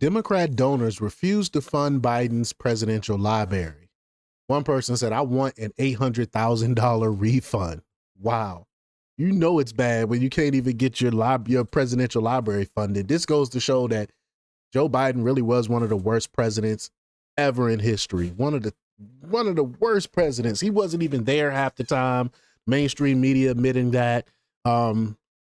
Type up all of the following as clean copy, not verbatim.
Democrat donors refused to fund Biden's presidential library. One person said, I want an $800,000 refund. Wow. You know it's bad when you can't even get your presidential library funded. This goes to show that Joe Biden really was one of the worst presidents ever in history. One of the worst presidents. He wasn't even there half the time. Mainstream media admitting that.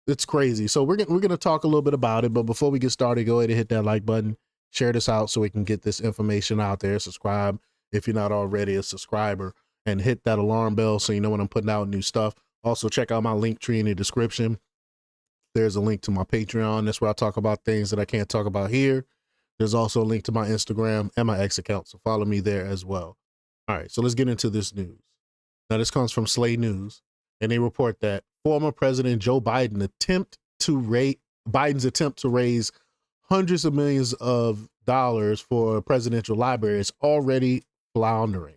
It's crazy. So we're gonna talk a little bit about it. But before we get started, go ahead and hit that like button, share this out so we can get this information out there. Subscribe if you're not already a subscriber, and hit that alarm bell so you know when I'm putting out new stuff. Also, check out my link tree in the description. There's a link to my Patreon. That's where I talk about things that I can't talk about here. There's also a link to my Instagram and my X account, so follow me there as well. All right, so let's get into this news. Now, this comes from Slay News, and they report that former President Joe Biden's attempt to raise hundreds of millions of dollars for a presidential library is already floundering.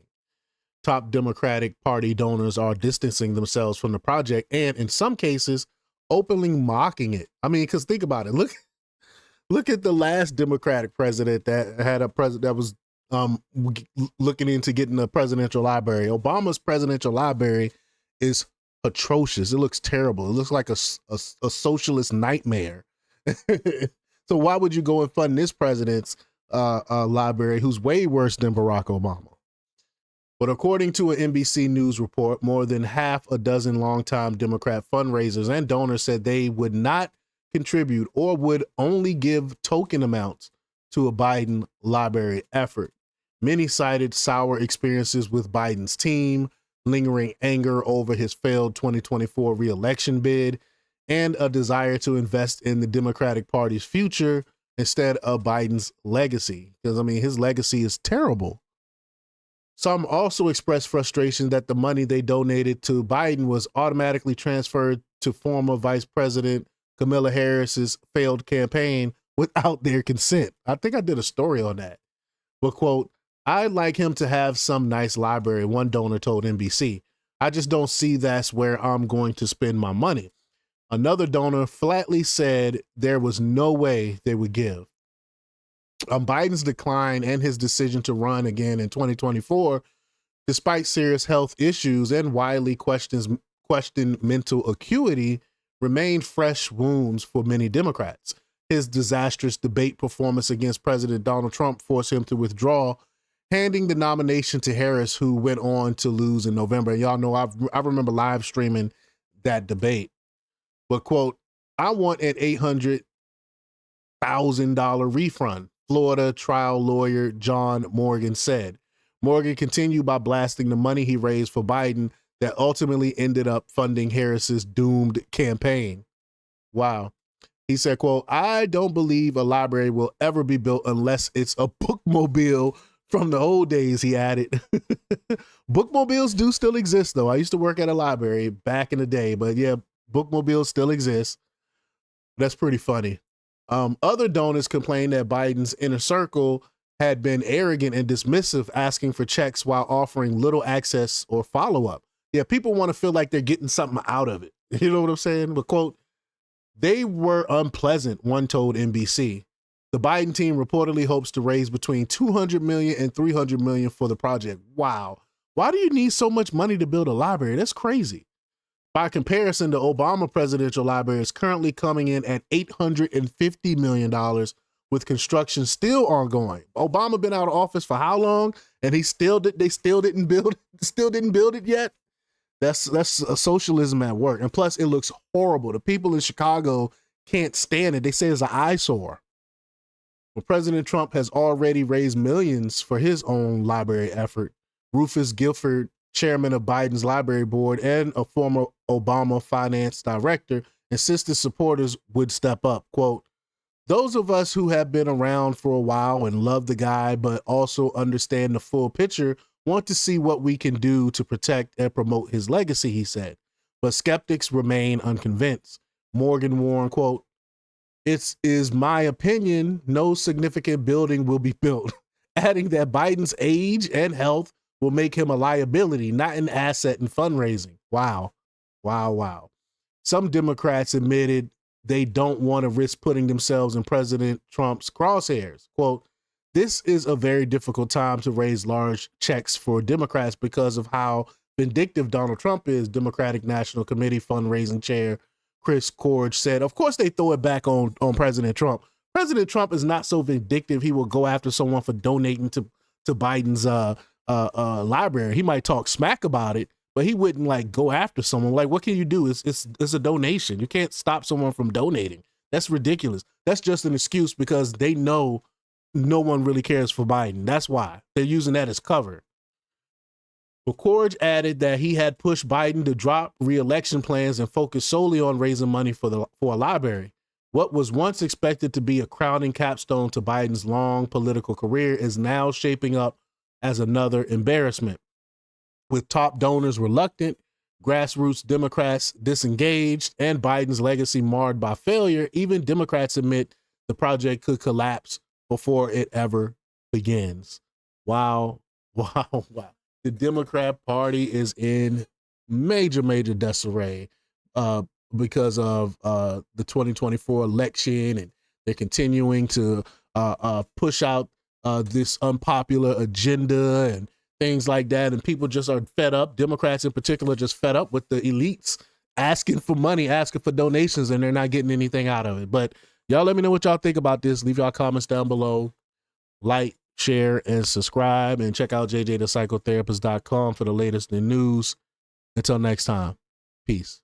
Top Democratic Party donors are distancing themselves from the project and, in some cases, openly mocking it. I mean, because think about it. Look at the last Democratic president that had a president that was looking into getting a presidential library. Obama's presidential library is atrocious. It looks terrible. It looks like a socialist nightmare. So why would you go and fund this president's library, who's way worse than Barack Obama? But according to an NBC News report, more than half a dozen longtime Democrat fundraisers and donors said they would not contribute or would only give token amounts to a Biden library effort. Many cited sour experiences with Biden's team, lingering anger over his failed 2024 re-election bid, and a desire to invest in the Democratic Party's future instead of Biden's legacy. Because, I mean, his legacy is terrible. Some also expressed frustration that the money they donated to Biden was automatically transferred to former Vice President Kamala Harris's failed campaign without their consent. I think I did a story on that. But, quote, I'd like him to have some nice library, one donor told NBC. I just don't see that's where I'm going to spend my money. Another donor flatly said there was no way they would give. Biden's decline and his decision to run again in 2024, despite serious health issues and widely questioned mental acuity, remain fresh wounds for many Democrats. His disastrous debate performance against President Donald Trump forced him to withdraw, handing the nomination to Harris, who went on to lose in November. And y'all know I remember live streaming that debate. But, quote, I want an $800,000 refund, Florida trial lawyer John Morgan said. Morgan continued by blasting the money he raised for Biden that ultimately ended up funding Harris's doomed campaign. Wow. He said, quote, I don't believe a library will ever be built unless it's a bookmobile from the old days, he added. Bookmobiles do still exist, though. I used to work at a library back in the day, but yeah, bookmobiles still exist. That's pretty funny. Other donors complained that Biden's inner circle had been arrogant and dismissive, asking for checks while offering little access or follow-up. Yeah, people want to feel like they're getting something out of it. You know what I'm saying? But, quote, they were unpleasant, one told NBC. The Biden team reportedly hopes to raise between $200 million and $300 million for the project. Wow. Why do you need so much money to build a library? That's crazy. By comparison, the Obama Presidential Library is currently coming in at $850 million, with construction still ongoing. Obama been out of office for how long? And they still didn't build it yet. That's a socialism at work. And plus, it looks horrible. The people in Chicago can't stand it. They say it's an eyesore. Well, President Trump has already raised millions for his own library effort. Rufus Gifford, chairman of Biden's library board and a former Obama finance director, insisted supporters would step up. Quote, those of us who have been around for a while and love the guy, but also understand the full picture, want to see what we can do to protect and promote his legacy, he said. But skeptics remain unconvinced. Morgan warned, quote, it is my opinion no significant building will be built, adding that Biden's age and health will make him a liability, not an asset in fundraising. Wow. Wow, wow. Some Democrats admitted they don't want to risk putting themselves in President Trump's crosshairs. Quote, this is a very difficult time to raise large checks for Democrats because of how vindictive Donald Trump is, Democratic National Committee fundraising chair Chris Corge said. Of course they throw it back on President Trump. President Trump is not so vindictive he will go after someone for donating to Biden's library. He might talk smack about it, but he wouldn't like go after someone. Like, what can you do? It's a donation. You can't stop someone from donating. That's ridiculous. That's just an excuse because they know no one really cares for Biden. That's why they're using that as cover. McCord added that he had pushed Biden to drop re-election plans and focus solely on raising money for a library. What was once expected to be a crowning capstone to Biden's long political career is now shaping up as another embarrassment. With top donors reluctant, grassroots Democrats disengaged, and Biden's legacy marred by failure, even Democrats admit the project could collapse before it ever begins. Wow, wow, wow. The Democrat Party is in major disarray because of the 2024 election, and they're continuing to push out this unpopular agenda and things like that. And people just are fed up. Democrats in particular just fed up with the elites asking for money, asking for donations, and they're not getting anything out of it. But y'all let me know what y'all think about this. Leave y'all comments down below. Like, share, and subscribe. And check out jjthepsychotherapist.com for the latest in news. Until next time, peace.